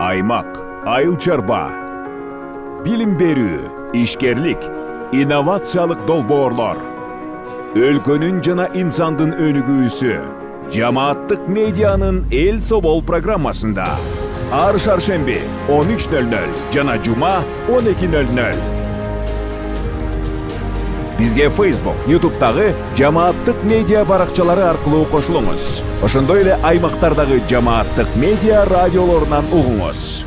аймак, айыл чарба, билим берүү, ишкерлик, инновациялык долбоорлор, өлкөнүн жана инсандын өнүгүүсү, жамааттык медианын эл собол программасында ар шаршемби 13:00 жана жума 12:00. Бизге Facebook, YouTube'дагы жамааттык медиа баракчалары аркылуу кошулуңуз. Ошондой эле аймактардагы жамааттык медиа радиолорунан угуңуз.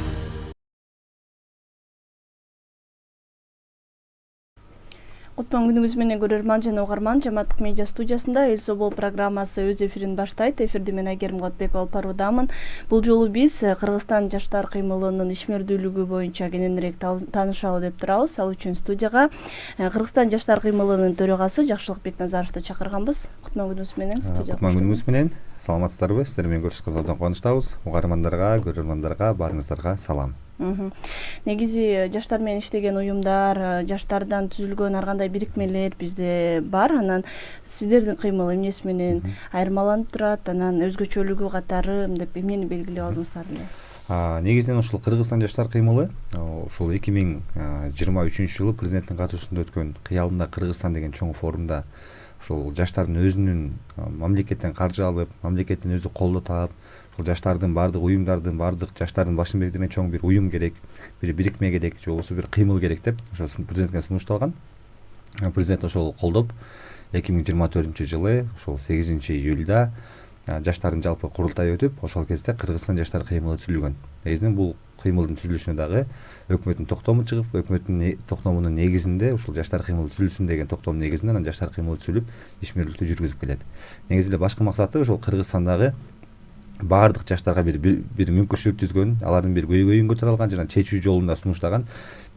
Кутман күнүңүз менен көрөрман жана угарман, жамааттык медиа студиясында эл собол программасы өз эфирин баштайт. Эфирде мен Айгерим Калпбекова алып баруудамын. Бул жолу биз Кыргызстан жаштар кыймылынын ишмердүүлүгү боюнча кененирээк таанышалы деп турабыз. Ал үчүн студияга Кыргызстан жаштар кыймылынын төрагасы Жакшылык Бекназаровду чакырганбыз. Кутман күнүңүз менен студияга. Кутман күнүңүз менен. Саламатсыздарбы? Сиздер менен көрүшкөнгө абдан кубанычтабыз. Угармандарга, көрөрмандарга баарыңыздарга салам. Негизи жаштар менен иштеген уюмдар, жаштардан түзүлгөн ар кандай бирикмелер бизде бар. Анан сиздердин кыймыл эмнеси менен айырмаланып турат, анан өзгөчөлүгү катары деп эмнени белгилеп алдыңыздар эле? Негизинен ушул Кыргызстан жаштар кыймылы ушул 2023 жылы президенттин катышуусунда өткөн кыялымда Кыргызстан деген чоң форумда ушул жаштардын өзүнүн мамлекеттен каржы алып, мамлекеттен өзү колдоо таап, ушул жаштардын бардык уюмдардын, бардык жаштардын башын бириктирген чоң бир уюм керек, бир бирикме керек, же болбосо бир кыймыл керек деп ошо президентке сунушталган. Президент ошол колдоп 2024 жылы ушул 8-июлда жаштардын жалпы курултайы өтүп, ошол кезде Кыргызстан жаштар кыймылы түзүлгөн. Негизинен бул кыймылдын түзүлүшүнө дагы өкмөттүн токтому чыгып, өкмөттүн токтомунун негизинде ушул жаштар кыймылы түзүлсүн деген токтом негизинде анан жаштар кыймылы түзүлүп, ишмерлүүлүктү жүргүзүп келет. Негизи эле башкы максаты ушул Кыргызстандагы бардык жаштарга бир мүмкүнчүлүк түзгөн, алардын бир көйгөйүн көтөрө алган жана чечүү жолунда сунуштаган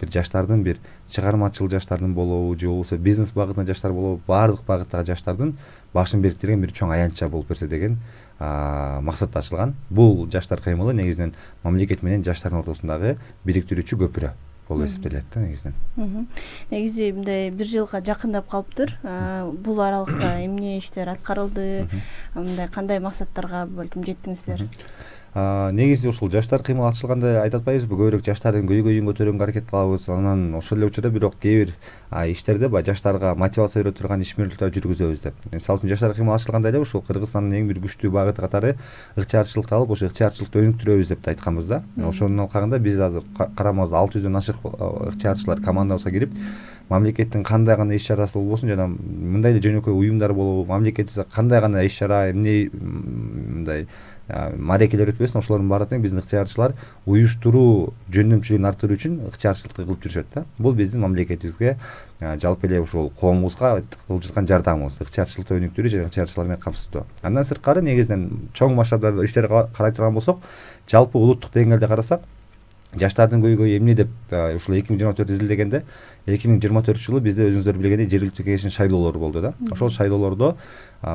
бир жаштардын бир чыгармачыл жаштардын болобу, же болбосо бизнес багытында жаштар болобу, бардык багыттагы жаштардын башын бириктирген бир чоң аянтча болуп берсе деген максатта ачылган. Бул жаштар кыймылы негизинен мамлекет менен жаштардын ортосундагы бириктирүүчү көпүрө болуп эсептелет да негизинен. Негизи мындай бир жылга жакындап калыптыр. Бул аралыкта эмне иштер аткарылды? Мындай кандай максаттарга балким жеттиңиздер? Негизи ушул жаштар кыймылы ачылганда айтып атпайбызбы, көбүрөөк жаштардын көйгөйүн көтөргөнгө аракет кылабыз. Анан ошол эле учурда бирок кээ бир иштерде жаштарга мотивация бере турган ишмерлүүлүктөр жүргүзөбүз деп. Мисалы үчүн жаштар кыймылы ачылганда эле ушул Кыргызстандын эң бир күчтүү багыты катары ыктыярчылыкты алып, ошо ыктыярчылыкты өнүктүрөбүз деп айтканбыз да. Ошонун алкагында биз азыр карамагыбызда 600дөн ашык ыктыярчылар командабызга кирип, мамлекеттин кандай гана иш чарасы болбосун жана мындай эле жөнөкөй уюмдар болобу, мамлекетибизде кандай гана иш чара, эмне мындай марекелер өтпөсүн, ошолордун баардыгын биздин ыктыярчылар уюштуруу жөндөмчүлүгүн арттыруу үчүн ыктыярчылыкты кылып жүрүшөт да. Бул биздин мамлекетибизге жалпы эле ушул коомубузга кылып жаткан жардамыбыз, ыктыярчылыкты өнүктүрүү жана ыктыярчылар менен камсыздоо. Андан сырткары негизинен чоң масштабдагы иштерге карай турган болсок, жалпы улуттук деңгээлде карасак, жаштардын көйгөйү эмне деп ушул 2024 изилдегенде 2024 жылы бизде өзүңүздөр билгендей жергиликтүү кеңештин шайлоолору болду да. Ошол шайлоолордо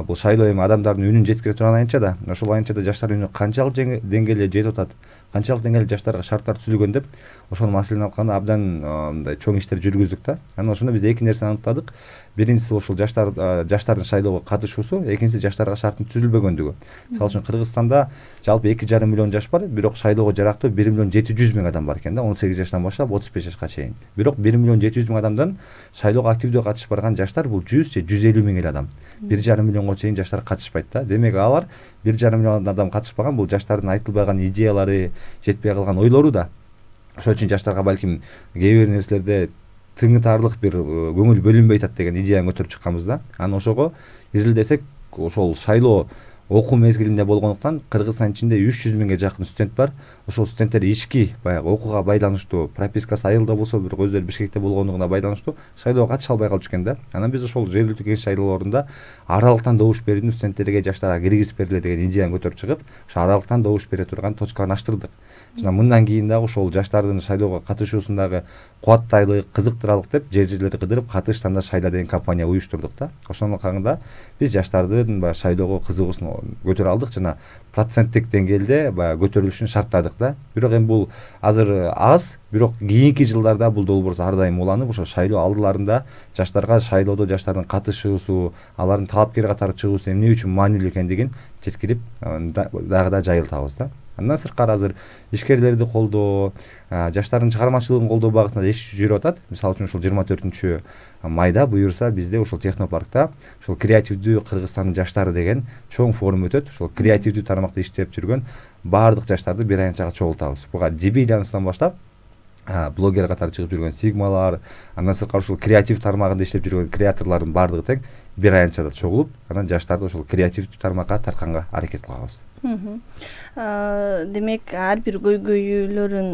бул шайлоо эми адамдардын үнүн жеткире турган аянтча да. Ошол аянтчада жаштардын үнү канчалык деңгээлде жетип атат, канчалык деңгээлде жаштарга шарттар түзүлгөн деп ошол маселени алганда абдан мындай чоң иштер жүргүздүк да. Анан ошондо биз эки нерсени аныктадык. Биринчиси ушул жаштардын шайлоого катышуусу, экинчиси жаштарга шарттын түзүлбөгөндүгү. Мисалы үчүн Кыргызстанда жалпы 2,5 миллион жаш бар, бирок шайлоого жарактуу 1,7 миллион адам бар экен да, 18 жаштан баштап 35 жашка чейин. Бирок 1,7 миллион адамдан шайлоого активдүү катышып барган жаштар бул 100 же 150 миң эле адам. 1,5 миллионго чейин жаштар катышпайт да. Демек алар 1,5 миллион адам катышпаган, бул жаштардын айтылбаган идеялары, жетпей калган ойлору да. Ошол үчүн жаштарга балким кээ бир нерселерде тыңытарлык бир көңүл бөлүнбөй атат деген идеяны көтөрүп чыкканбыз да. Анан ошого изилдесек, ошол шайлоо окуу мезгилинде болгондуктан Кыргызстан ичинде 300 миңге жакын студент бар. Ошол студенттер ички баягы окууга байланыштуу, пропискасы айылда болсо, бирок өздөрү Бишкекте болгондугуна байланыштуу шайлоого катыша албай калып экен да. Анан биз ошол жергиликтүү кеңеш шайлоолорунда аралыктан добуш берүүнү студенттерге, жаштарга киргизип бергиле деген идеяны көтөрүп чыгып, ошо аралыктан добуш бере турган точканы аштырдык. Жана мындан кийин дагы ошол жаштардын шайлоого катышуусундагы кубаттайлык, кызыктыралык деп жерлерди кыдырып катыштанда шайла деген кампания уюштурдук да. Ошонун алкагында биз жаштардын баягы шайлоого кызыгуусун көтөрө алдык жана проценттик деңгээлде баягы көтөрүлүшүн шарттадык да. Бирок эми бул азыр аз, бирок кийинки жылдарда бул долбоор ар дайым уланып, ошо шайлоо алдыларында жаштарга шайлоодо жаштардын катышуусу, алардын талапкер катары чыгуусу эмне үчүн маанилүү экендигин жеткирип дагы да жайылтабыз да. Андан сырткары азыр ишкерлерди колдоо, жаштардын чыгармачылыгын колдоо багытында иш жүрүп атат. Мисалы үчүн ушул 24 майда буюрса бизде ушул технопаркта ушул креативдүү Кыргызстандын жаштары деген чоң форум өтөт. Ушул креативдүү тармакта иштеп жүргөн баардык жаштарды бир айынчага чогултабыз. Буга Дибилянстан баштап блогер катары чыгып жүргөн сигмалар, андан сырткары ушул креатив тармагында иштеп жүргөн креаторлордун баардыгы тең бир айынчада чогулуп, анан жаштарды ушул креативдүү тармакка тартканга аракет кылабыз. Демек ар бир көйгөйлөрүн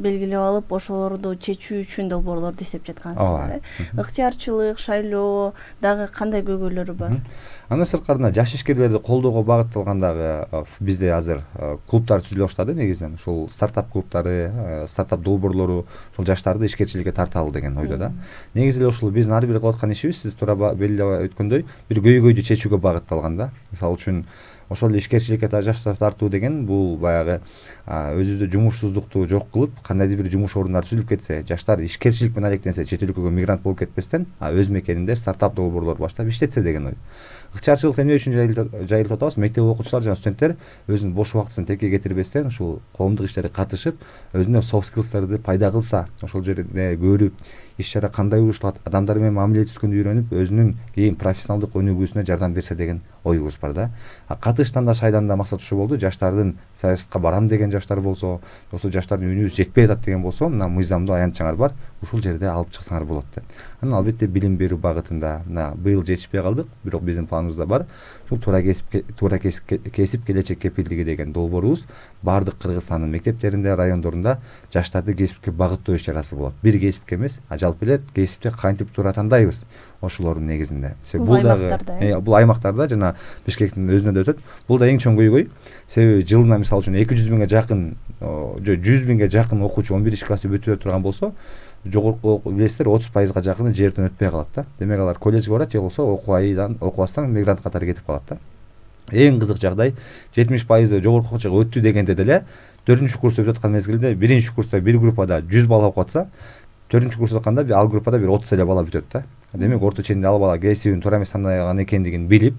белгилеп алып, ошолорду чечүү үчүн долбоорлорду иштеп жаткансыздар. Ыктыярчылык, шайлоо дагы кандай көйгөйлөрү бар? Андан сырткары жаш ишкерлерди колдоого багытталган дагы бизде азыр клубтар түзүлө баштады негизинен. Ушул стартап клубтары, стартап долбоорлору ушул жаштарды ишкерчиликке тарталы деген ойдо да. Негизи эле ушул биздин ар бир кылып аткан ишибиз сиз туура белгилеп өткөндөй бир көйгөйдү чечүүгө багытталган да. Мисалы үчүн ошол эле ишкерчиликке жаштарды тартуу деген бул баягы өзүбүздө жумушсуздукту жок кылып, кандайдыр бир жумуш орундар түзүлүп кетсе, жаштар ишкерчилик менен алектенсе, чет өлкөгө мигрант болуп кетпестен, өз мекенинде стартап долбоорлор баштап иштетсе деген ой. Ыктыярчылыкты эмне үчүн жайылтып атабыз? Мектеп окуучулар жана студенттер өзүнүн бош убактысын текке кетирбестен ушул коомдук иштерге катышып, өзүнө софт скиллстарды пайда кылса, ошол жерде көрүп, иш-чара кандай уюштулат, адамдар менен мамиле түзгөндү үйрөнүп, өзүнүн кийин профессионалдык өнүгүүсүнө жардам берсе деген оюбуз бар да. Катыштан да шайдан да максат ушул болду. Жаштардын саясатка барам деген жаштар болсо, болсо жаштардын үнүбүз жетпей атат деген болсо, мына мыйзамдуу аянтчаңар бар, ушул жерде алып чыксаңар болот деп. Анан албетте билим берүү багытында мына быйыл жетишпей калдык, бирок биздин планыбызда бар. Ушул туура кесип келечек кепилдиги деген долбоорубуз баардык Кыргызстандын мектептеринде, райондорунда жаштарды кесипке багыттоо иш-чарасы болот. Бир кесипке эмес, жалпы эле кесипти кантип туура тандайбыз ошолордун негизинде. Бул дагы бул аймактарда жана Бишкектин өзүнө да өтөт. Бул да эң чоң көйгөй. Себеби жылына мисалы үчүн 200 миңге жакын, 100 миңге жакын окуучу 11 классы бүтүп турган болсо, жогорку билесиздер 30% жакыны жерден өтпөй калат да. Демек алар колледжге барат же болбосо окубастан мигрант катары кетип калат да. Эң кызык жагдай 70% жогорку окуучуга өттү дегенде деле 4-курста өтүп аткан мезгилде 1-курста бир группада 100 бала окуп атса, 4-курста окуганда ал группада бир 30 эле бала бүтөт да. Демек орто ченде ал бала кесибин туура эмес тандаган экендигин билип,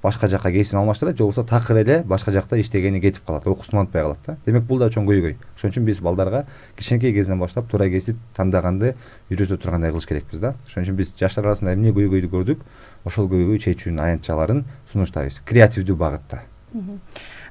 башка жакка кесибин алмаштырат, же болбосо такыр эле башка жакта иштегени кетип калат, окуусун антпай калат да. Демек бул да чоң көйгөй. Ошон үчүн биз балдарга кичинекей кезинен баштап туура кесип тандаганды үйрөтө тургандай кылыш керекпиз да. Ошон үчүн биз жаштар арасында эмне көйгөйдү көрдүк, ошол көйгөй чечүүнүн аянтчаларын сунуштайбыз креативдүү багытта.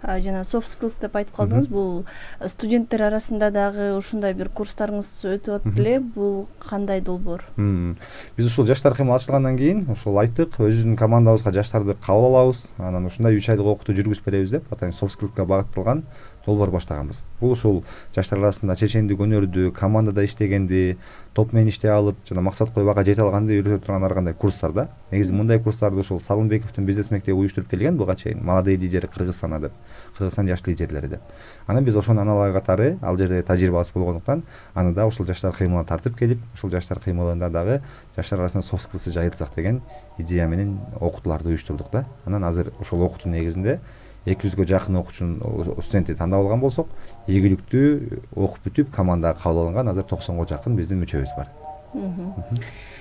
Жана soft skills деп айтып калдыңыз, бул студенттер арасында дагы ушундай бир курстарыңыз өтүп атат эле, бул кандай долбоор? Биз ушул жаштар кыймыл ачылгандан кийин ошол айттык, өзүбүздүн командабызга жаштарды кабыл алабыз, анан ушундай 3 айлык окутуу жүргүзүп беребиз деп, атайын soft skillsга багытталган долбоор баштаганбыз. Бул ушул жаштар арасында чечендик өнөрдү, командада иштегенди, топ менен иштей алып, жана максат койбага жете алганды үйрөтө турган ар кандай курстар да. Негизи мындай курстарды ушул Салымбековдун бизнес мектеби уюштуруп келген буга чейин, молодые лидеры Кыргызстана деп, Кыргызстан жаш лидерлери деп. Анан биз ошонун аналары катары ал жерде тажрыйбабыз болгондуктан, аны да ушул жаштар кыймылына тартып келип, ушул жаштар кыймылында дагы жаштар арасында soft skills жайылтсак деген идея менен окутууларды уюштурдук да. Анан азыр ошол окутуу негизинде 200гө жакын окуучунун студентти тандап алган болсок, ийгиликтүү окуп бүтүп командага кабыл алынган азыр 90го жакын биздин мүчөбүз бар.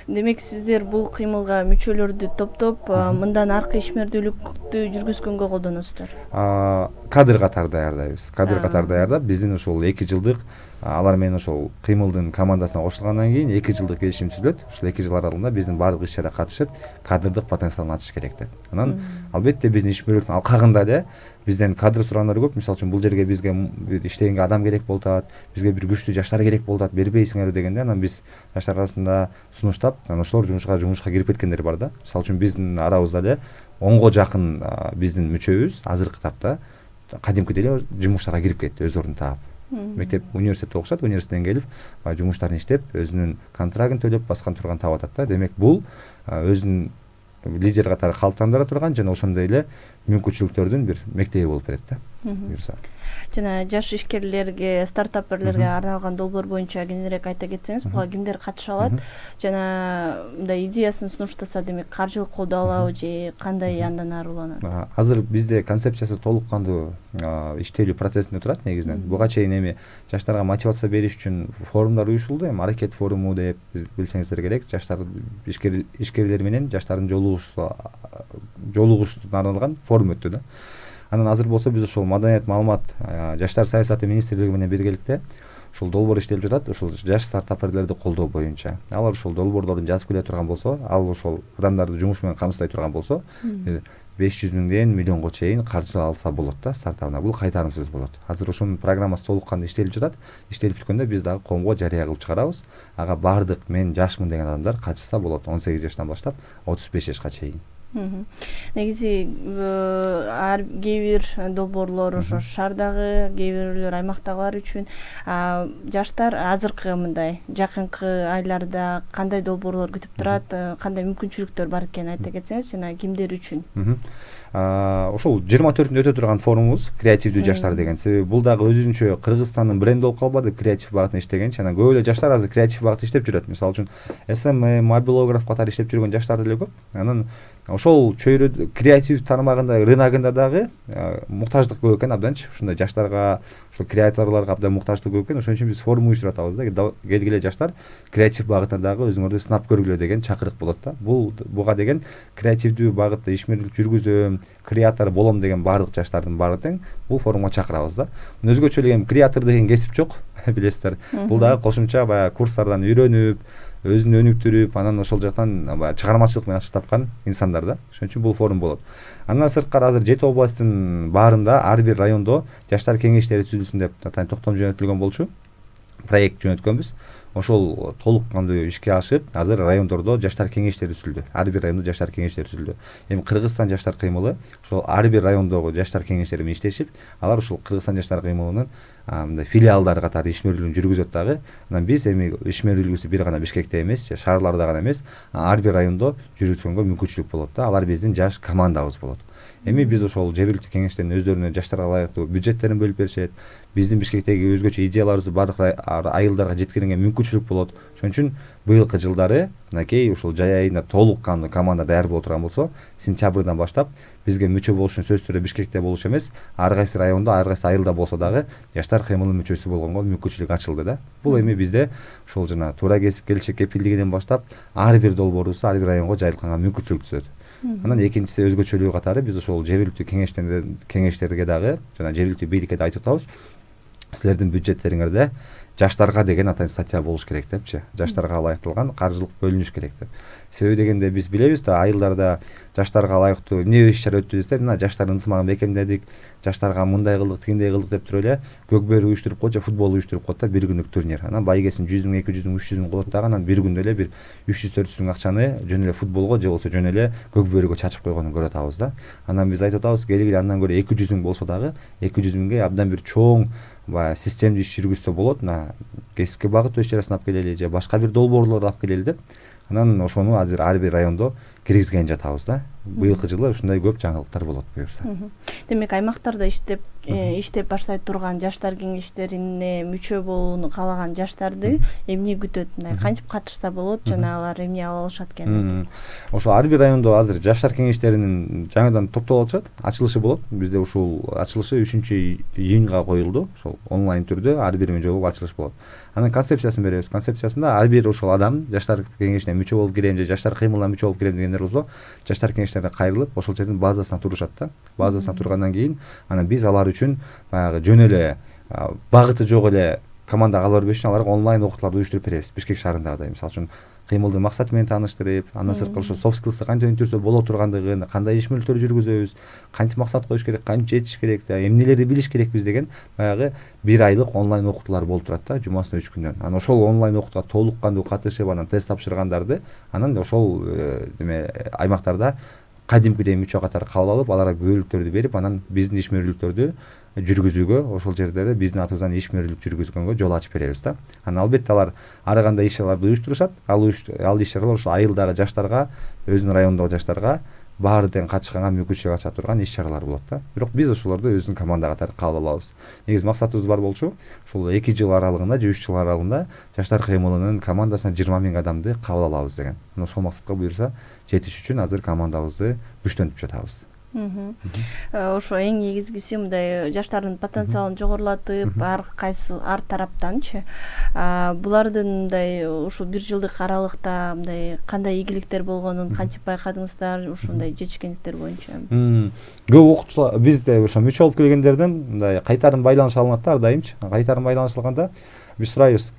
Демек сиздер бул кыймылга мүчөлөрдү топтоп, мындан аркы ишмердүүлүктү жүргүзгөнгө колдоносуздар? Кадр катары даярдайбыз. Кадр катары даярдап, биздин ушул 2 жылдык алар менен ошол кыймылдын командасына кошулгандан кийин 2 жылдык келишим түзүлөт. Ушул 2 жыл аралыгында биздин баардык иш-чара катышып, кадрдык потенциалын ачыш керек деп. Анан албетте биздин ишмерликтин алкагында эле бизден кадр сурагандар көп. Мисалы үчүн бул жерге бизге иштегенге адам керек болуп атат, бизге бир күчтүү жаштар керек болуп атат, бербейсиңерби дегенде, анан биз жаштар арасында сунуштап, анан ошолор жумушка кирип кеткендер бар да. Мисалы үчүн биздин арабызда эле 10го жакын биздин мүчөбүз азыркы тапта кадимкидей эле жумуштарга кирип кетти, өз ордун таап. Мектеп, университетте окушат, университеттен келип, жумуштарын иштеп, өзүнүн контрагын төлөп, баскан турган таап атат да. Демек бул өзүнүн лидер катары калыптандыра турган жана ошондой эле мүмкүнчүлүктөрдүн бир мектеби болуп берет да. буюрса. Жана жаш ишкерлерге, стартаперлерге арналган долбоор боюнча кененирээк айта кетсеңиз, буга кимдер катыша алат? Жана мындай идеясын сунуштаса, демек каржылык колдоо алабы же кандай андан ары уланат? Азыр бизде концепциясы толук кандуу иштелүү процессинде турат негизинен. Буга чейин эми жаштарга мотивация бериш үчүн форумдар уюшулду. Эми аракет форуму деп билсеңиздер керек. Жаштар ишкерлер менен жаштардын жолугушууна арналган форум өттү да. Анан азыр болсо биз ошол Маданият, маалымат, жаштар саясаты министрлиги менен биргеликте ушул долбоор иштелип жатат. Ушул жаш стартаперлерди колдоо боюнча. Алар ушул долбоорлорун жазып келе турган болсо, ал ошол адамдарды жумуш менен камсыздай турган болсо, 500 миңден миллионго чейин каржы алса болот да стартабына. Бул кайтарымсыз болот. Азыр ошонун программасы толук кандуу иштелип жатат. Иштелип бүткөндө биз дагы коомго жарыя кылып чыгарабыз. Ага бардык мен жашмын деген адамдар катышса болот. 18 жаштан баштап 35 жашка чейин. Негизи ар кээ бир долбоорлор ошо шаардагы, кээ бирлөр аймактагылар үчүн жаштар азыркы мындай жакынкы айларда кандай долбоорлор күтүп турат, кандай мүмкүнчүлүктөр бар экенин айта кетсеңиз, жана кимдер үчүн? Ошол 24-үндө өтө турган форумубуз креативдүү жаштар деген. Себеби бул дагы өзүнчө Кыргызстандын бренди болуп калбады, креатив багытында иштеген. Жана көп эле жаштар азыр креатив багытта иштеп жүрөт. Мисалы үчүн SMM, мобилограф катары иштеп жүргөн жаштар деле көп. Анан ошол чөйрө креатив тармагында, рыногунда дагы муктаждык көп экен абданчы. Ушундай жаштарга, ошол креаторлорго абдан муктаждык көп экен. Ошон үчүн биз форум уюштуруп атабыз да. Келгиле жаштар, креатив багытында дагы өзүңөрдү сынап көргүлө деген чакырык болот да. Буга деген креативдүү багытта ишмердүүлүк жүргүзөм, креатор болом деген баардык жаштардын баары тең бул форумга чакырабыз да. Өзгөчө эле креатор деген кесип жок, билесиздер. Бул дагы кошумча баягы курстардан үйрөнүп, өзүн өнүктүрүп, анан ошол жактан чыгармачылык менен ачык тапкан инсандар да. Ошон үчүн бул форум болот. Андан сырткары азыр 7 областтын баарында ар бир райондо жаштар кеңештери түзүлсүн деп токтом жөнөтүлгөн болчу. Проект жөнөткөнбүз. Ошол толук кандуу ишке ашып, азыр райондордо жаштар кеңештери түзүлдү. Ар бир райондо жаштар кеңештери түзүлдү. Эми Кыргызстан жаштар кыймылы ошол ар бир райондогу жаштар кеңештери менен иштешип, алар ушул Кыргызстан жаштар кыймылынын мындай филиалдары катары ишмердүүлүгүн жүргүзөт дагы. Анан биз эми ишмердүүлүгүбүздү бир гана Бишкекте эмес, шаарларда гана эмес, ар бир райондо жүргүзгөнгө мүмкүнчүлүк болот да. Алар биздин жаш командабыз болот. Эми биз ошол жергиликтүү кеңештердин өздөрүнө жаштарга ылайыктуу бюджеттерин бөлүп беришет. Биздин Бишкектеги өзгөчө идеяларыбызды бардык айылдарга жеткиргенге мүмкүнчүлүк болот. Ошон үчүн быйылкы жылдары мынакей ушул жай айында толук кандуу команда даяр боло турган болсо, сентябрдан баштап бизге мүчө болуш үчүн сөзсүз түрдө Бишкекте болуш эмес, ар кайсы райондо, ар кайсы айылда болсо дагы жаштар кыймылынын мүчөсү болгонго мүмкүнчүлүк ачылды да. Бул эми бизде ушул жана туура кесип келечек кепилдигинен баштап ар бир долбоорубузду ар бир районго жайылтканга мүмкүнчүлүк түзөт. Анан экинчиси өзгөчөлүгү катары биз ошол жергиликтүү кеңештерге дагы жана жергиликтүү бийликке да айтып атабыз. Силердин бюджеттериңерде жаштарга деген атайын статья болуш керек депчи. Жаштарга ылайыкталган каржылык бөлүнүш керек деп. Себеби дегенде биз билебиз да, айылдарда жаштарга ылайыктуу эмне иш чара өттү десе, мына жаштардын ынтымагын бекемдедик, жаштарга мындай кылдык, тигиндей кылдык деп туруп эле көкбөр уюштуруп коет же футбол уюштуруп коет да, бир күндүк турнир. Анан байгесин 100 миң, 200 миң, 300 миң коет дагы, анан бир күндө эле бир 300-400 миң акчаны жөн эле футболго же болбосо жөн эле көкбөрүгө чачып койгонун көрүп атабыз да. Анан биз айтып атабыз, келгиле андан көрө 200 миң болсо дагы 200 миңге абдан бир чоң системдүү иш жүргүзсө болот. Мына кесипке багыттуу иш чара сынап келели же башка бир долбоорлорду алып келели деп. Анан ошону азыр ар бир райондо киргизген жатабыз да. Быйылкы жылы ушундай көп жаңылыктар болот буюрса. Демек аймактарда иштеп баштай турган жаштар кеңештерине мүчө болууну каалаган жаштарды эмне күтөт, мындай кантип катышса болот жана алар эмне ала алышат экен? Ошо ар бир райондо азыр жаштар кеңештеринин жаңыдан топтолуп атышат, ачылышы болот. Бизде ушул ачылышы 3-июнга коюлду. Ошол онлайн түрдө ар бириме жолугуп ачылыш болот. Анан концепциясын беребиз. Концепциясында ар бир ошол адам жаштар кеңешине мүчө болуп кирем же жаштар кыймылына мүчө болуп кирем дегендер болсо, жаштар кеңештерине кайрылып, ошол жердин базасына турушат да. Базасына тургандан кийин анан биз алар үчүн баягы жөн эле багыты жок эле команда кала бербеш үчүн аларга онлайн окутууларды уюштуруп беребиз. Бишкек шаарындагыдай, мисалы үчүн кыймылдын максаты менен тааныштырып, андан сырткары ошо soft skills'ты кантип өнүктүрсө боло тургандыгын, кандай ишмердүүлүктөр жүргүзөбүз, кантип максат коюш керек, кантип жетиш керек, эмнелерди билиш керекпиз деген баягы 1 айлык онлайн окутуулар болуп турат да, жумасына 3 күндөн. Анан ошол онлайн окутууга толук кандуу катышып, анан тест тапшыргандарды анан ошол аймактарда кадимкидей мүчө катары кабыл алып, аларга күбөлүктөрдү берип, анан биздин ишмердүүлүктөрдү жүргүзүүгө, ошол жердерде биздин атыбыздан ишмердүүлүк жүргүзгөнгө жол ачып беребиз да. Анан албетте алар ар кандай иш чараларды уюштурушат. Ал иш чаралар ошол айылдагы жаштарга, өзүнүн районундагы жаштарга баардан катышканга мүмкүнчүлүк ача турган иш чаралар болот да. Бирок биз ошолорду өзүбүздүн команда катары кабыл алабыз. Негизи максатыбыз бар болчу ушул 2 жыл аралыгында же 3 жыл аралыгында жаштар кыймылынын командасына 20 миң адамды кабыл алабыз деген. Ошол максатка буюрса жетиш үчүн азыр командабызды күчтөнтүп жатабыз. Ошо эң негизгиси мындай жаштардын потенциалын жогорулатып, ар тараптанчы булардын мындай ушул 1 жылдык аралыкта мындай кандай ийгиликтер болгонун кантип байкадыңыздар, ушундай жетишкендиктер боюнча? Көп окуучулар бизде ошо мүчө болуп келгендерден мындай кайтарым байланыш алынат да ар дайымчы. Кайтарым байланыш алганда биз сурайбыз.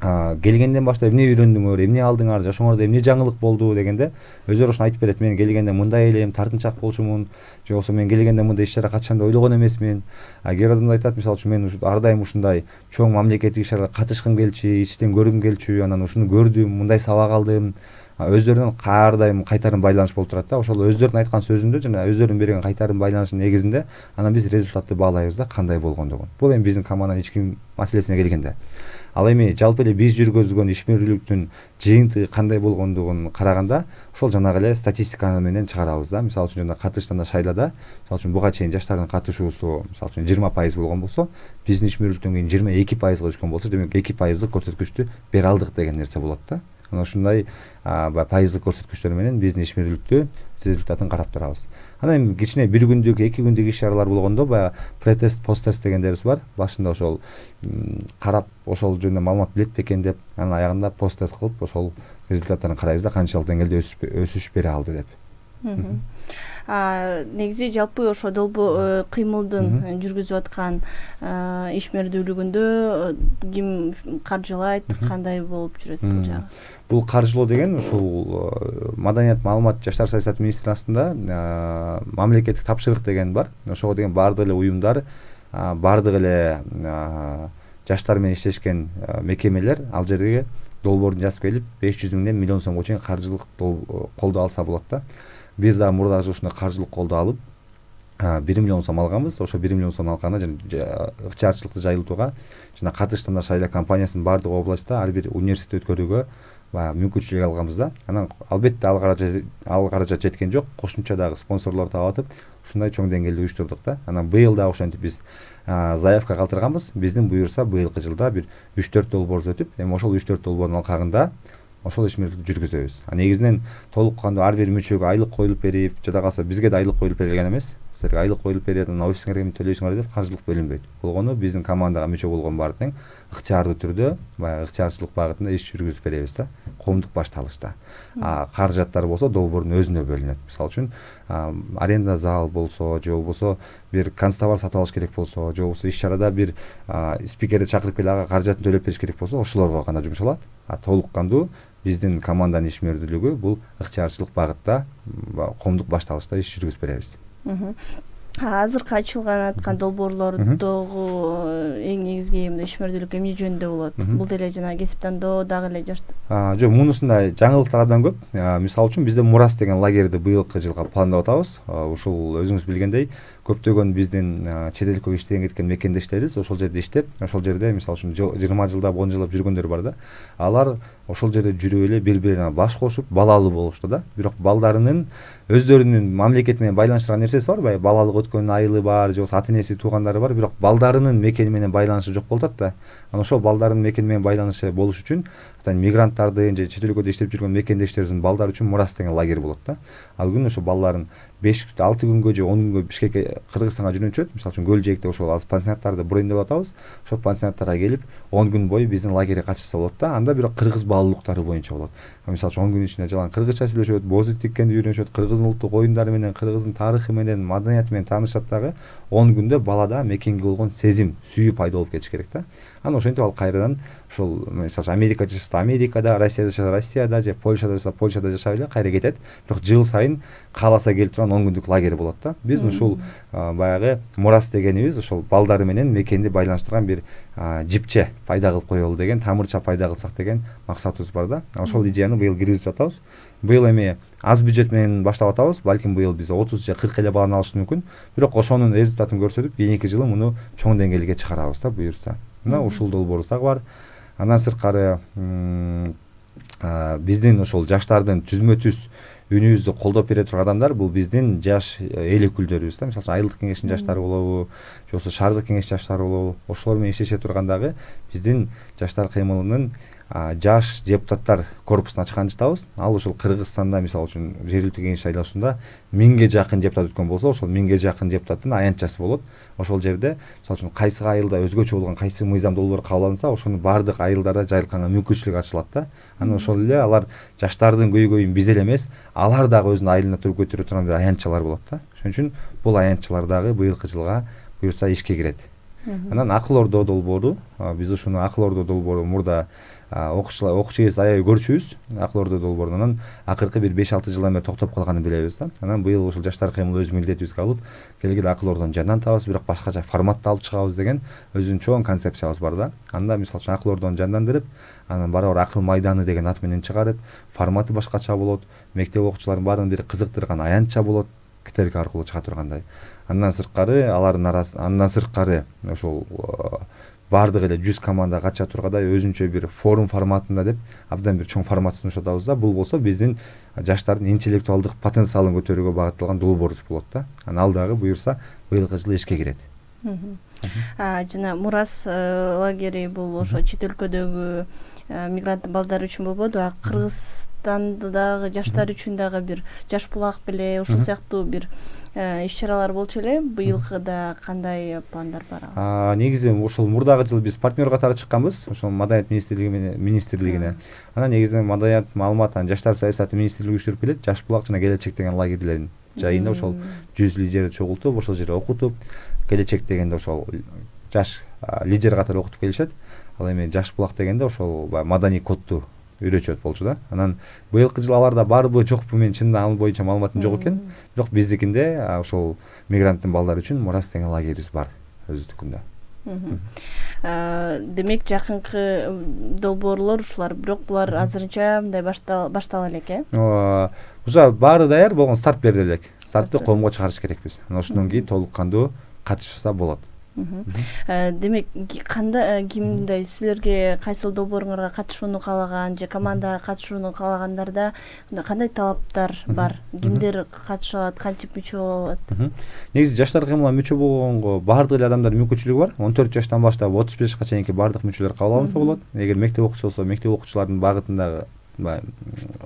Келгенден баштап эмне үйрөндүңөр, эмне алдыңар, жашооңордо эмне жаңылык болду дегенде өздөрү ошону айтып берет. Мен келгенде мындай элем, тартынчаак болчумун, же болбосо мен келгенде мындай иш чара катышам деп ойлогон эмесмин. Кээ адамдар айтат, мисалы үчүн мен ар дайым ушундай чоң мамлекеттик иш чарага катышкым келчү, ичтен көргүм келчү, анан ушуну көрдүм, мындай сабак алдым. Өздөрүнүн ар дайым кайтарым байланыш болуп турат да. Ошол өздөрүнүн айткан сөзүндө жана өздөрүнүн берген кайтарым байланышынын негизинде анан биз результатты баалайбыз да, кандай болгондугун. Бул эми биздин команданын ички маселесине келгенде. Ал эми жалпы эле биз жүргүзгөн ишмердүүлүктүн жыйынтыгы кандай болгондугун караганда ошол жанагы эле статистика менен чыгарабыз да. Мисалы үчүн жана катыштанда шайлада, мисалы үчүн буга чейин жаштардын катышуусу мисалы үчүн 20% болгон болсо, биздин ишмердүүлүктөн кийин 22%га түшкөн болсо, демек 2%дык көрсөткүчтү бере алдык деген нерсе болот да. Анан ушундай пайыздык көрсөткүчтөр менен биздин ишмердүүлүктү результатын карап турабыз. Анан эми кичине 1 күндүк, 2 күндүк иш чаралар болгондо баягы претест, посттест дегендерибиз бар. Башында ошол карап, ошол жөнүндө маалымат билет бекен деп, анан аягында посттест кылып, ошол результаттарын карайбыз да, канчалык деңгээлде өсүш бере алды деп. Негизи жалпы ошо кыймылдын жүргүзүп аткан ишмердүүлүгүндө ким каржылайт, кандай болуп жүрөт бул жагы? Бул каржылоо деген ушул Маданият, маалымат, жаштар саясаты министрлигинин астында мамлекеттик тапшырык деген бар. Ошого деген баардык эле уюмдар, баардык эле жаштар менен иштешкен мекемелер ал жерге долбоорун жазып келип 500 миңден миллион сомго чейин каржылык колдоо алса болот да. Биз да мурдагы ушундай каржылык колдоо алып 1 миллион сом алганбыз. Ошо 1 миллион сом алганда жана ыкчаарчылыкты жайылтууга жана катыштанда шайлоо кампаниясынын баардык областта ар бир университет өткөрүүгө мүмкүнчүлүк алганбыз да. Анан албетте ал каражат жеткен жок. Кошумча дагы спонсорлор таап атып, ушундай чоң деңгээлде уюштурдук да. Анан быйыл да ошентип биз заявка калтырганбыз. Биздин буюрса быйылкы жылда бир 3-4 долбоор өтүп, эми ошол 3-4 долбоордун алкагында ошол ишмердүүлүктү жүргүзөбүз. Негизинен толук кандуу ар бир мүчөгө айлык коюлуп берип, жада калса бизге да айлык коюлуп берилген эмес. Силерге айлык коюлуп берет, анан офисиңерге эмне төлөйсүңөр деп каржылык бөлүнбөйт. Болгону биздин командага мүчө болгон баары тең ыктыярдуу түрдө, баягы ыктыярчылык багытында иш жүргүзүп беребиз да, коомдук башталышта. Каражаттар болсо долбоордун өзүнө бөлүнөт. Мисалы үчүн аренда зал болсо, же болбосо бир канцтовар сатып алыш керек болсо, же болбосо иш чарада бир спикерди чакырып келип ага каражатын төлөп бериш керек болсо, ошолорго гана жумшалат. Толук кандуу биздин команданын ишмердүүлүгү бул ыктыярчылык багытта, коомдук башталышта иш жүргүзүп беребиз. Азыркы ачылган аткан долбоорлордогу эң негизги ишмердүүлүк эмне жөнүндө болот? Бул деле жана кесип тандоо, дагы эле жаштар. Жок, мунусундай жаңылыктар абдан көп. Мисалы үчүн бизде Мурас деген лагерди быйылкы жылга пландап атабыз. Ушул өзүңүз билгендей, көптөгөн биздин чет элге иштеген кеткен мекендештерибиз ошол жерде иштеп, ошол жерде мисалы үчүн 20 жылдап, 10 жылдап жүргөндөр бар да. Алар ошол жерде жүрүп эле бири-бирине баш кошуп, балалуу болушту да. Бирок балдарынын өздөрүнүн мамлекет менен байланыштырган нерсеси бар, баягы балалык өткөн айылы бар, же болбосо ата-энеси, туугандары бар, бирок балдарынын мекени менен байланышы жок болуп атат да. Анан ошол балдарынын мекени менен байланышы болуш үчүн мигранттардын же чет өлкөдө иштеп жүргөн мекендештерибиздин балдары үчүн Мурас деген лагерь болот да. Ал күнү ошо балдарын 5-6 күнгө же 10 күнгө Бишкекке, Кыргызстанга жөнөтүшөт. Мисалы үчүн Көл-Жээкте ошол пансионаттарды брондоп атабыз. Ошол пансионаттарга келип 10 күн бою биздин лагерьге катышса болот да. Анда бирок кыргыз баалуулуктары боюнча болот. Мисалы үчүн 10 күн ичинде жалаң кыргызча сүйлөшөт, боз ит тиккенди үйрөнүшөт, кыргыздын улуттук оюндары менен, кыргыздын тарыхы менен, маданияты менен таанышат дагы. 10 күндө балада мекенге болгон сезим, сүйүү пайда болуп кетиш керек да. Анан ошентип ал кайрадан ошол мисалы Америкада жашаса Америкада, Россияда жашаса Россияда, же Польшада жашаса Польшада жашап эле кайра кетет. Бирок жыл сайын кааласа келип турган 10 күндүк лагерь болот да. Биз ушул баягы Мурас дегенибиз ошол балдары менен мекенди байланыштырган бир жипче пайда кылып коелу деген, тамырча пайда кылсак деген максатыбыз бар да. Ошол идеяны быйыл киргизип атабыз. Быйыл эми аз бюджет менен баштап атабыз. Балким быйыл биз 30 же 40 эле баланы алышы мүмкүн. Бирок ошонун результатын көрсөтүп, кийинки жылы муну чоң деңгээлге чыгарабыз да, буюрса. Мына ушул долбоорубуз дагы бар. Андан сырткары биздин ошол жаштардын түзмө-түз үнүбүздү колдоп бере турган адамдар бул биздин жаш эл өкүлдөрүбүз да. Мисалы үчүн айылдык кеңештин жаштары болобу, же болбосо шаардык кеңеш жаштары болобу, ошолор менен иштеше тургандагы биздин жаштар кыймылынын жаш депутаттар корпусун ачканын жатабыз. Ал ошол Кыргызстанда мисалы үчүн жергиликтүү кеңеш шайлоосунда 1000ге жакын депутат өткөн болсо, ошол 1000ге жакын депутаттын аянтчасы болот. Ошол жерде мисалы үчүн кайсы айылда өзгөчө болгон кайсы мыйзам долбоор кабыл алынса, ошонун баардык айылдарда жайылтканга мүмкүнчүлүк ачылат да. Анан ошол эле алар жаштардын көйгөйүн биз эле эмес, алар дагы өзүнүн айылына туруп көтөрө турган бир аянтчалар болот да. Ошон үчүн бул аянтчалар дагы быйылкы жылга буюрса ишке кирет. Анан Акыл Ордо долбоору, биз ушуну Акыл Ордо долбоору мурда окуучу кез аябай көрчүбүз. Акыл Ордо долбоорунан акыркы бир 5-6 жылдан бери токтоп калганын билебиз да. Анан быйыл ушул жаштар кыймылы өз милдетибизге алып, келгиле Акыл Ордону жандантабыз, бирок башкача форматта алып чыгабыз деген өзүнүн чоң концепциябыз бар да. Анда мисалы үчүн Акыл Ордону жандандырып, анан барабар Акыл майданы деген ат менен чыгарып, форматы башкача болот, мектеп окуучуларын баарын бир кызыктырган аянтча болот, КТРК аркылуу чыга тургандай. Андан сырткары ошол баардык эле 100 команда катыша тургадай өзүнчө бир форум форматында деп абдан бир чоң формат сунуш атабыз да. Бул болсо биздин жаштардын интеллектуалдык потенциалын көтөрүүгө багытталган долбоорубуз болот да. Анан ал дагы буюрса быйылкы жылы ишке кирет. Жана Мурас лагери бул ошо чет өлкөдөгү мигрант балдар үчүн болбоду, а Кыргызстандагы жаштар үчүн дагы бир Жаш булак беле ушул сыяктуу бир иш-чаралар болчу эле. Быйылкыда кандай пландар бар? Негизи ошол мурдагы жылы биз партнер катары чыкканбыз, ошол Маданият министрлигине. Анан негизи Маданият маалымат жаштар саясаты министрлиги уюштуруп келет. Жаш булак жана келечек деген лагерлердин жайында ошол 100 лидерди чогултуп, ошол жерде окутуп, келечек дегенде ошол жаш лидер катары окутуп келишет. Ал эми Жаш булак дегенде ошол маданий кодду үйрөтүп болчу да. Анан быйылкы жылы аларда барбы жокпу, мен чынында ал боюнча маалыматым жок экен. Бирок биздикинде ошол мигранттын балдары үчүн Мурас деген лагерибиз бар өзүбүздүкүндө. Демек жакынкы долбоорлор ушулар, бирок булар азырынча мындай баштала элек, Уже баары даяр болгон, старт берди элек. Стартты коомго чыгарыш керекпиз. Анан ошондон кийин толук кандуу катышса болот. Демек кимдей силерге кайсыл долбооруңарга катышууну каалаган же командага катышууну каалагандарда кандай талаптар бар? Кимдер катыша алат, кантип мүчө боло алат? Негизи жаштар кыймылына мүчө болгонго баардык эле адамдардын мүмкүнчүлүгү бар. 14 жаштан баштап 35 жашка чейинки баардык мүчөлөр кабыл алынса болот. Эгер мектеп окуучу болсо, мектеп окуучулардын багытындагы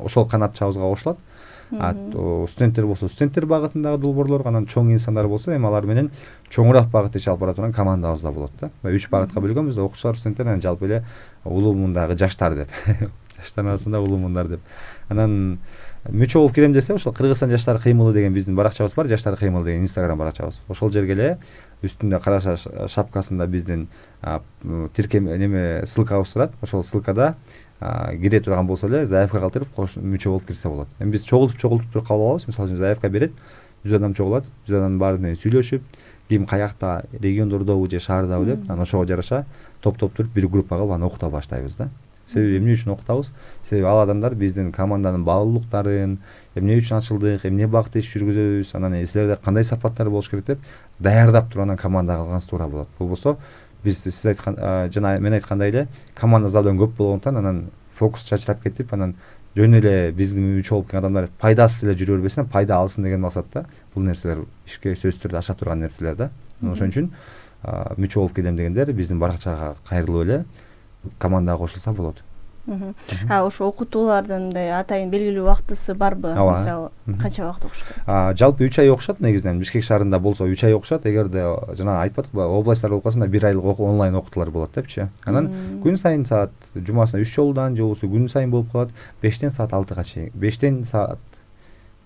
ошол канат чабызга кошулат. Студенттер болсо студенттер багытындагы долбоорлор, анан чоң инсандар болсо эми алар менен чоңураак багытта иш алып бара турган командабыз да болот да. 3 багытка бөлгөнбүз: окуучулар, студенттер, анан жалпы эле улуу мундагы жаштар деп. Жаштар арасында улуу мундар деп. Анан мүчө болуп кирем десе, ошол Кыргызстан жаштар кыймылы деген биздин баракчабыз бар, жаштар кыймылы деген Instagram баракчабыз. Ошол жерге эле үстүндө кара шапкасында биздин тиркем ссылкабыз турат. Ошол ссылкада кире турган болсо эле заявка калтырып мүчө болуп кирсе болот. Эми биз чогултуп туруп кабыл алабыз. Мисалы үчүн заявка берет, 100 адам чогулат, 100 адамдын баары менен сүйлөшүп, ким каякта, региондордобу же шаардабы деп, анан ошого жараша топ-топ туруп бир группа кылып аны окута баштайбыз да. Себеби эмне үчүн окутабыз? Себеби ал адамдар биздин команданын баалуулуктарын, эмне үчүн ачылдык, эмне багытта иш жүргүзөбүз, анан силерде кандай сапаттар болуш керек деп даярдап туруп анан командага алганыбыз туура болот. Болбосо биз сиз айткан жана мен айткандай эле команда абдан көп болгондуктан анан фокус чачырап кетип, анан жөн эле биздин мүчө болуп келген адамдар пайдасыз эле жүрө бербесин, пайда алсын деген максатта бул нерселер ишке сөзсүз түрдө аша турган нерселер да. Ошон үчүн мүчө болуп келем дегендер биздин баракчага кайрылып эле командага кошулса болот. Ошо окутуулардын мындай атайын белгилүү убактысы барбы? Мисалы, канча убакыт окуш керек? Жалпы 3 ай окушат негизинен. Бишкек шаарында болсо 3 ай окушат. Эгерде жана айтпадыкпы, областтарда болуп калса 1 айлык онлайн окутуулар болот депчи. Анан күн сайын саат жумасына 3 жолудан же болбосо күн сайын болуп калат. 5тен саат 6га чейин, 5тен саат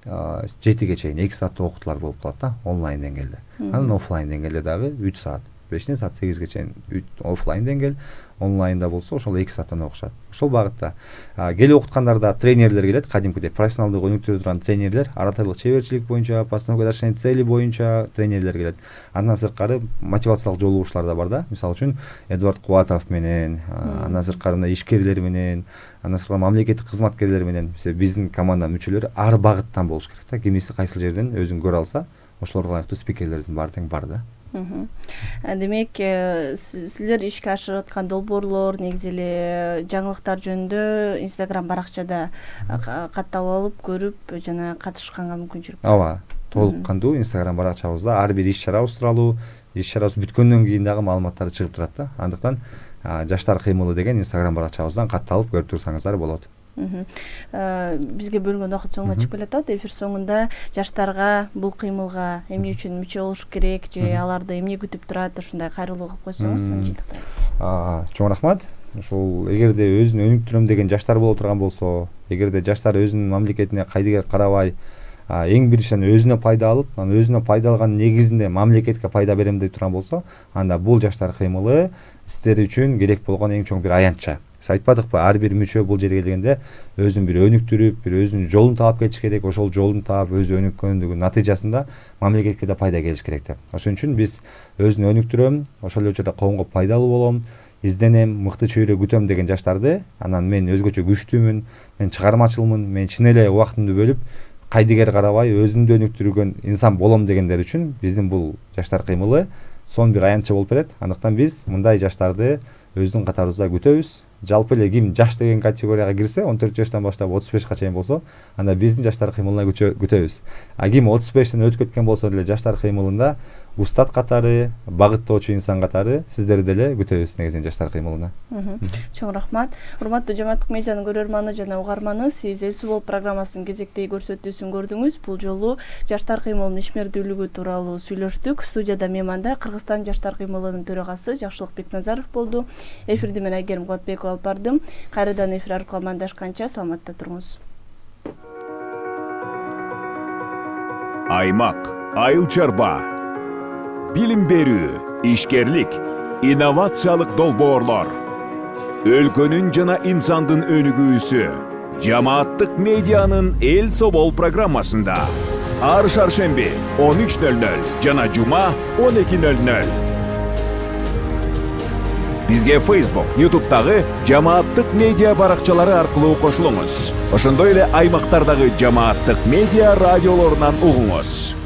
7ге чейин 2 сааттык окутуулар болуп калат да, онлайн деңгээлде. Анан офлайн деңгээлде дагы 3 саат. 5тен саат 8ге чейин офлайн деңгэл, онлайнда болсо ошол 2 сааттан окушат. Ошол багытта келип окуткандарда тренерлер келет, кадимкидей профессионалдык өнүктүрө турган тренерлер, ораторлук чеберчилик боюнча, постановка достижения цели боюнча тренерлер келет. Андан сырткары мотивациялык жолугушуулар да бар да. Мисалы үчүн Эдуард Кубатов менен, андан сырткары ишкерлер менен, андан сырткары мамлекеттик кызматкерлер менен биздин команда мүчөлөрү ар багыттан болуш керек да. Кимиси кайсыл жерден өзүн көрө алса, ошолорго ылайыктуу спикерлерибиздин баары тең бар да. Демек, силер ишке ашырып аткан долбоорлор негизи эле жаңылыктар жөнүндө Instagram баракчада катталып алып көрүп жана катышканга мүмкүнчүлүк. Ооба, толук кандуу Instagram баракчабызда ар бир иш чарабыз тууралуу, иш чарабыз бүткөндөн кийин дагы маалыматтар чыгып турат да. Андыктан жаштар кыймылы деген Instagram баракчабыздан катталып көрүп турсаңыздар болот. Бизге бөлүнгөн убакыт соңуна чыгып келатат. Эфир соңунда жаштарга бул кыймылга эмне үчүн мүчө болуш керек же аларды эмне күтүп турат, ушундай кайрылуу кылып койсоңуз жыйынтыктайбыз. Чоң рахмат. Ушул эгерде өзүн өнүктүрөм деген жаштар боло турган болсо, эгерде жаштар өзүнүн мамлекетине кайдыгер карабай, эң биринчиден өзүнө пайда алып, анан өзүнө пайда алган негизинде мамлекетке пайда берем деп турган болсо, анда бул жаштар кыймылы сиздер үчүн керек болгон эң чоң бир аянтча. Биз айтпадыкпы, ар бир мүчө бул жерге келгенде өзүн бир өнүктүрүп, бир өзүнүн жолун таап кетиш керек. Ошол жолун таап өзү өнүккөндүгүнүн натыйжасында мамлекетке да пайда келиш керек деп. Ошон үчүн биз өзүн өнүктүрөм, ошол эле учурда коомго пайдалуу болом, изденем, мыкты чөйрө күтөм деген жаштарды, анан мен өзгөчө күчтүүмүн, мен чыгармачылмын, мен чын эле убактымды бөлүп кайдыгер карабай өзүмдү өнүктүргөн инсан болом дегендер үчүн биздин бул жаштар кыймылы сонун бир аянтча болуп берет. Андыктан биз мындай жаштарды өзүнүн катарыбызда күтөбүз. Жалпы эле ким жаш деген категорияга кирсе, 14 жаштан баштап 35 чейин болсо, анда биздин жаштар кыймылына күтөбүз. Ким 35тен өтүп кеткен болсо деле жаштар кыймылында устат катары, багыттоочу инсан катары сиздерди деле күтөбүз негизинен жаштар кыймылына. Чоң рахмат. Урматтуу Жамааттык медианын көрөрманы жана угарманы, сиз Эл Суу Бол программасынын кезектеги көрсөтүүсүн көрдүңүз. Бул жолу жаштар кыймылынын ишмердүүлүгү тууралуу сүйлөштүк. Студияда мейманда Кыргызстан жаштар кыймылынын төрагасы Жакшылык Бекназаров болду. Эфирди мен Айгерим Кулатбекова алып бардым. Кайрадан эфир аркылуу амандашканча саламатта туруңуз. Аймак, айыл чарба, билим берүү, ишкерлик, инновациялык долбоорлор, өлкөнүн жана инсандын өнүгүүсү Жамааттык медианын Эл Суу Бол программасында ар шаршемби 13:00 жана жума 12:00. Бизге Facebook, YouTube'дагы Жамааттык медиа баракчалары аркылуу кошулуңуз. Ошондой эле аймактардагы Жамааттык медиа радиолорунан угуңуз.